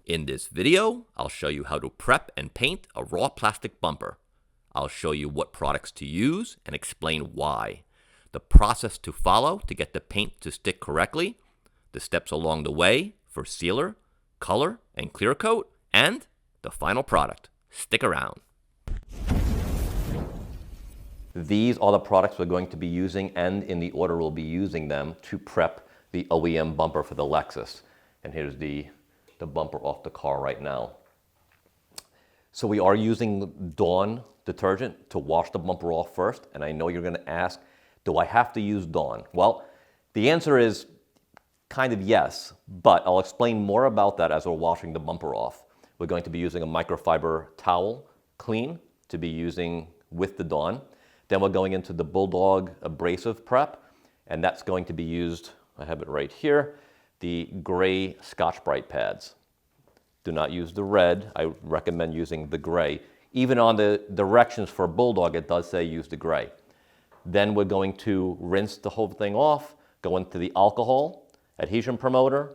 In this video, I'll show you how to prep and paint a raw plastic bumper. I'll show you what products to use and explain why, the process to follow to get the paint to stick correctly, the steps along the way for sealer, color, and clear coat, and the final product. Stick around. These are the products we're going to be using, and in the order we'll be using them to prep the OEM bumper for the Lexus. And here's the bumper off the car right now. So we are using Dawn detergent to wash the bumper off first, and I know you're going to ask, do I have to use Dawn? Well, the answer is kind of yes, but I'll explain more about that as we're washing the bumper off. We're going to be using a microfiber towel clean to be using with the Dawn. Then we're going into the Bulldog abrasive prep, and that's going to be used, I have it right here, the gray Scotch-Brite pads. Do not use the red. I recommend using the gray. Even on the directions for Bulldog, it does say use the gray. Then we're going to rinse the whole thing off, go into the alcohol, adhesion promoter,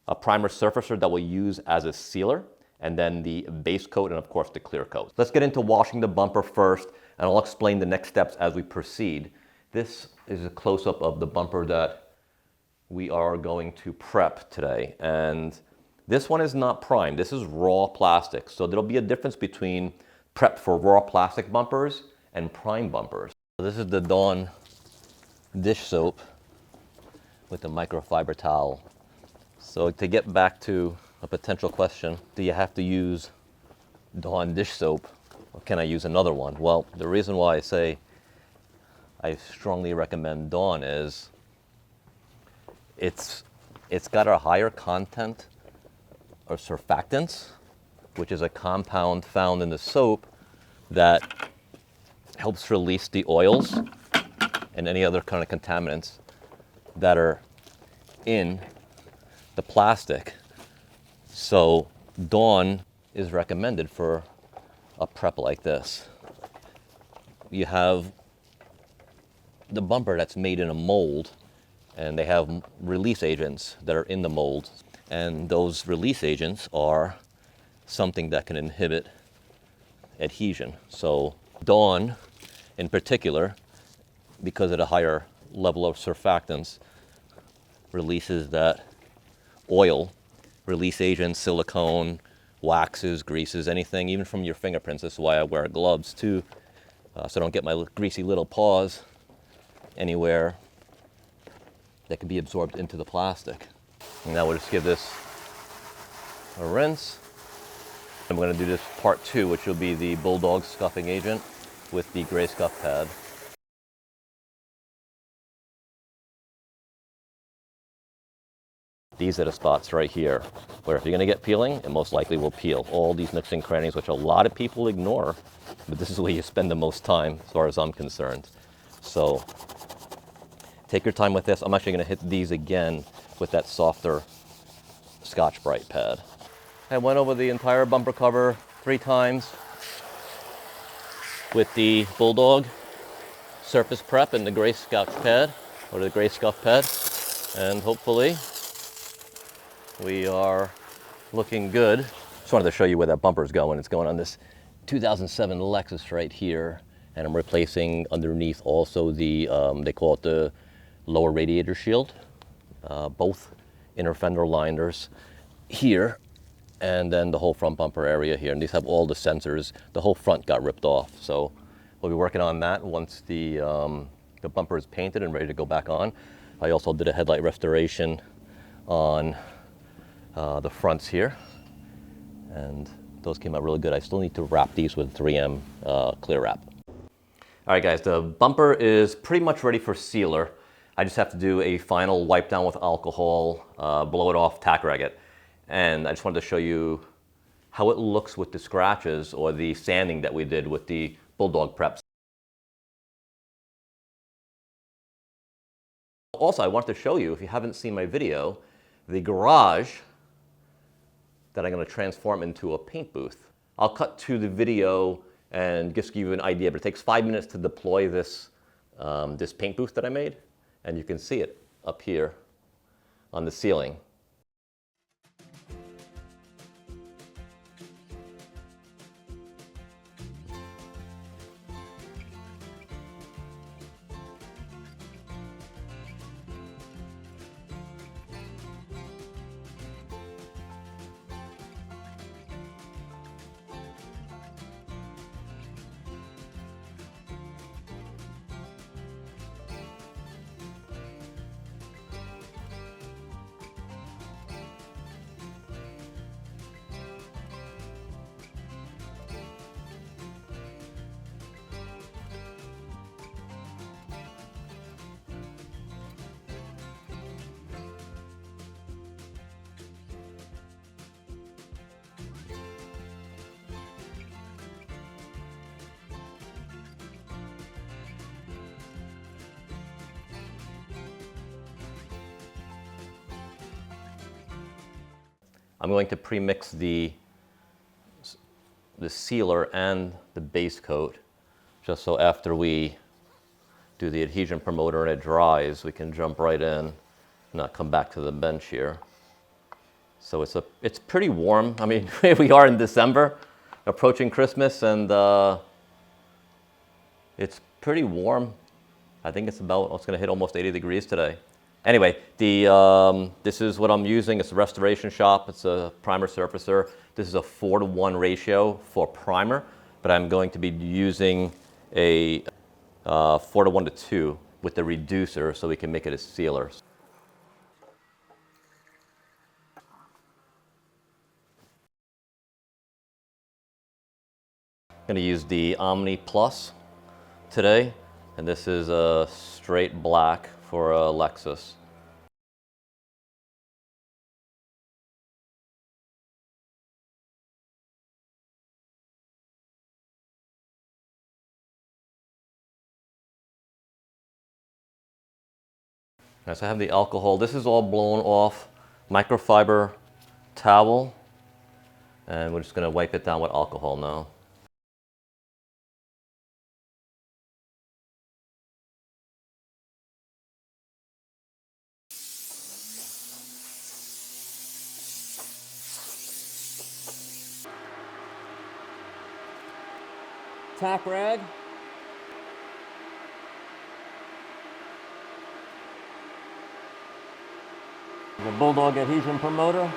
a primer surfacer that we'll use as a sealer, and then the base coat, and of course the clear coat. Let's get into washing the bumper first, and I'll explain the next steps as we proceed. This is a close-up of the bumper that we are going to prep today, and this one is not primed. This is raw plastic, so there'll be a difference between prep for raw plastic bumpers and prime bumpers. So this is the Dawn dish soap with the microfiber towel. So to get back to a potential question, do you have to use Dawn dish soap, or can I use another one? Well, the reason why I say I strongly recommend Dawn is it's got a higher content of surfactants, which is a compound found in the soap that helps release the oils and any other kind of contaminants that are in the plastic. So Dawn is recommended for a prep like this. You have the bumper that's made in a mold, and they have release agents that are in the mold. And those release agents are something that can inhibit adhesion. So Dawn, in particular, because of the higher level of surfactants, releases that oil, release agents, silicone, waxes, greases, anything, even from your fingerprints. This is why I wear gloves too, so I don't get my greasy little paws anywhere that can be absorbed into the plastic. And now we'll just give this a rinse. I'm going to do this part 2, which will be the Bulldog scuffing agent with the gray scuff pad. These are the spots right here where if you're going to get peeling, it most likely will peel. All these nooks and crannies, which a lot of people ignore, but this is where you spend the most time as far as I'm concerned. So take your time with this. I'm actually going to hit these again with that softer Scotch-Brite pad. I went over the entire bumper cover 3 times with the Bulldog surface prep and the gray Scotch pad, or the gray scuff pad, and hopefully we are looking good. Just wanted to show you where that bumper is going. It's going on this 2007 Lexus right here, and I'm replacing underneath also the, they call it the lower radiator shield, both inner fender liners here, and then the whole front bumper area here. And these have all the sensors. The whole front got ripped off, so we'll be working on that once the bumper is painted and ready to go back on. I also did a headlight restoration on the fronts here, and those came out really good. I still need to wrap these with 3M clear wrap. All right, guys, the bumper is pretty much ready for sealer. I just have to do a final wipe down with alcohol, blow it off, tack rag it. And I just wanted to show you how it looks with the scratches or the sanding that we did with the Bulldog preps. Also, I want to show you, if you haven't seen my video, the garage that I'm going to transform into a paint booth. I'll cut to the video and just give you an idea, but it takes 5 minutes to deploy this, this paint booth that I made, and you can see it up here on the ceiling. I'm going to pre-mix the sealer and the base coat, just so after we do the adhesion promoter and it dries, we can jump right in, not come back to the bench here. So it's pretty warm. I mean, we are in December, approaching Christmas, and it's pretty warm. I think it's going to hit almost 80 degrees today. Anyway, this is what I'm using. It's a Restoration Shop. It's a primer surfacer. This is a 4-to-1 ratio for primer, but I'm going to be using a 4-to-1-to-2 with the reducer so we can make it a sealer. I'm going to use the Omni Plus today, and this is a straight black for a Lexus. Right, so I have the alcohol. This is all blown off microfiber towel, and we're just going to wipe it down with alcohol now. Tack rag. The Bulldog adhesion promoter. All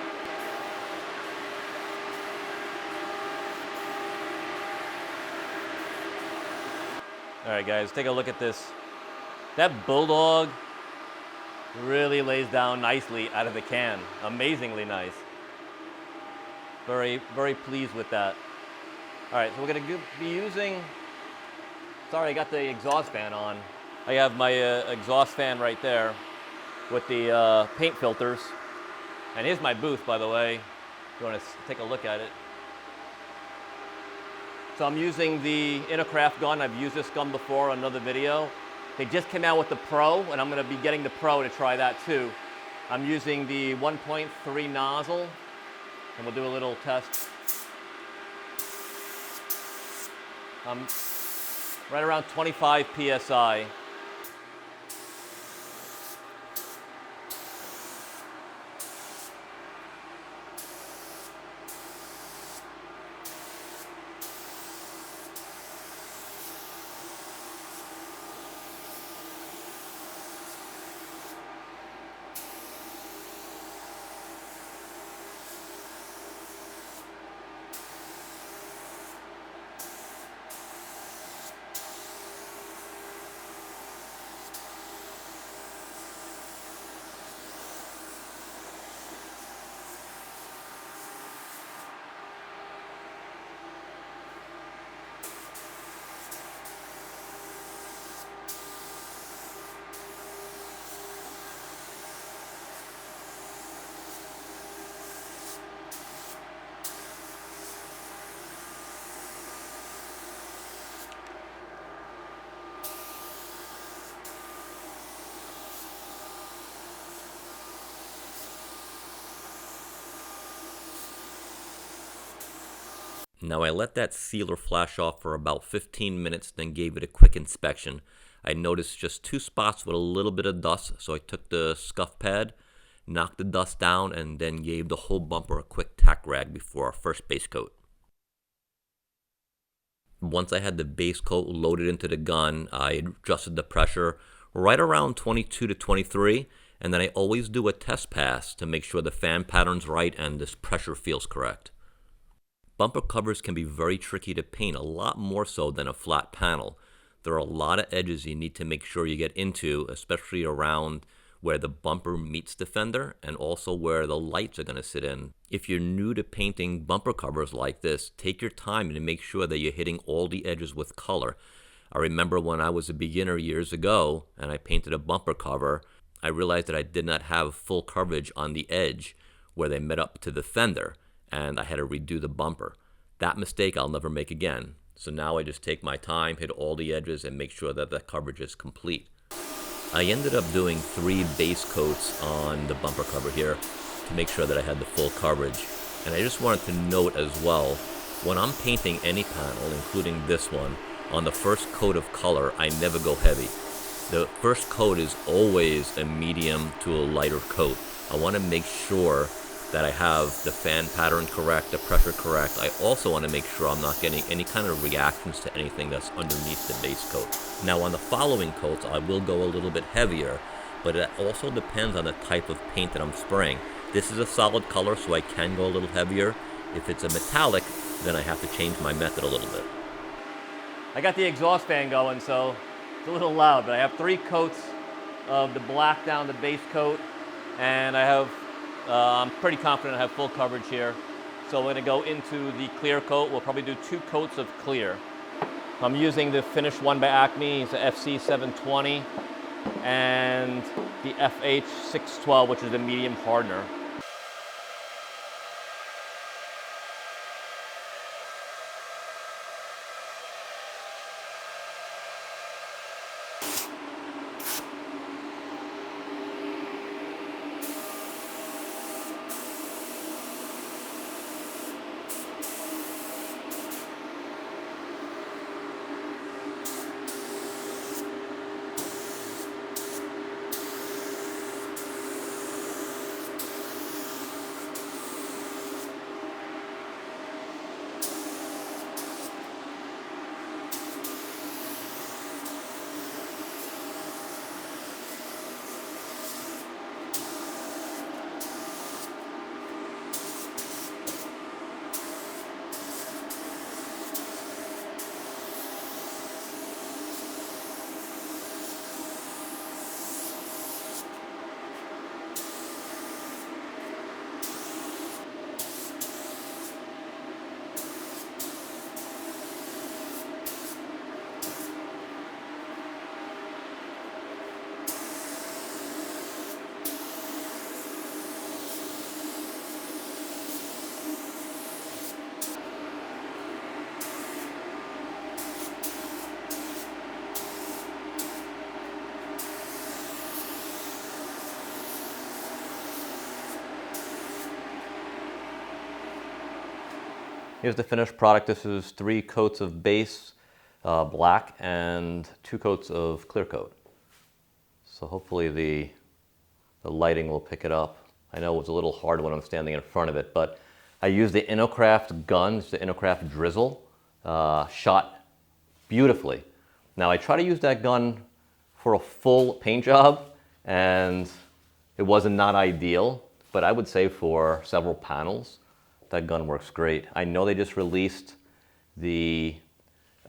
right, guys, take a look at this. That Bulldog really lays down nicely out of the can. Amazingly nice. Very, very pleased with that. All right, so we're gonna be using, sorry, I got the exhaust fan on. I have my exhaust fan right there with the paint filters. And here's my booth, by the way, if you wanna take a look at it. So I'm using the InoKraft gun. I've used this gun before on another video. They just came out with the Pro, and I'm gonna be getting the Pro to try that too. I'm using the 1.3 nozzle, and we'll do a little test. Right around 25 PSI. Now I let that sealer flash off for about 15 minutes, then gave it a quick inspection. I noticed just 2 spots with a little bit of dust, so I took the Scuff pad, knocked the dust down, and then gave the whole bumper a quick tack rag before our first base coat. Once I had the base coat loaded into the gun, I adjusted the pressure right around 22 to 23, and then I always do a test pass to make sure the fan pattern's right and this pressure feels correct. Bumper covers can be very tricky to paint, a lot more so than a flat panel. There are a lot of edges you need to make sure you get into, especially around where the bumper meets the fender and also where the lights are going to sit in. If you're new to painting bumper covers like this, take your time to make sure that you're hitting all the edges with color. I remember when I was a beginner years ago and I painted a bumper cover, I realized that I did not have full coverage on the edge where they met up to the fender, and I had to redo the bumper. That mistake I'll never make again. So now I just take my time, hit all the edges, and make sure that the coverage is complete. I ended up doing 3 base coats on the bumper cover here to make sure that I had the full coverage. And I just wanted to note as well, when I'm painting any panel, including this one, on the first coat of color, I never go heavy. The first coat is always a medium to a lighter coat. I want to make sure that I have the fan pattern correct, the pressure correct. I also want to make sure I'm not getting any kind of reactions to anything that's underneath the base coat. Now on the following coats, I will go a little bit heavier, but it also depends on the type of paint that I'm spraying. This is a solid color, so I can go a little heavier. If it's a metallic, then I have to change my method a little bit. I got the exhaust fan going, so it's a little loud, but I have 3 coats of the black down the base coat, and I have, I'm pretty confident I have full coverage here. So we're gonna go into the clear coat. We'll probably do 2 coats of clear. I'm using the finished one by Acme. It's the FC 720 and the FH 612, which is the medium hardener. Here's the finished product. This is 3 coats of base black and 2 coats of clear coat. So hopefully the lighting will pick it up. I know it's a little hard when I'm standing in front of it, but I used the InoKraft gun, the InoKraft drizzle, shot beautifully. Now I try to use that gun for a full paint job, and it wasn't not ideal, but I would say for several panels, that gun works great. I know they just released the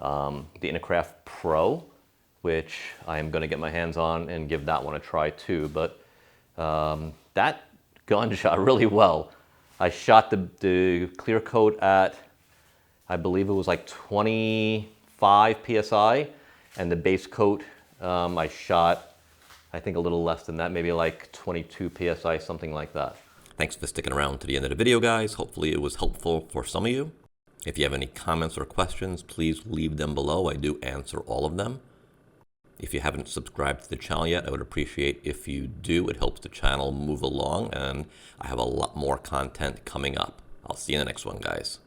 InoKraft Pro, which I am going to get my hands on and give that one a try too. But that gun shot really well. I shot the clear coat at, I believe it was like 25 PSI, and the base coat I shot, I think a little less than that, maybe like 22 PSI, something like that. Thanks for sticking around to the end of the video, guys. Hopefully it was helpful for some of you. If you have any comments or questions, please leave them below. I do answer all of them. If you haven't subscribed to the channel yet, I would appreciate if you do. It helps the channel move along, and I have a lot more content coming up. I'll see you in the next one, guys.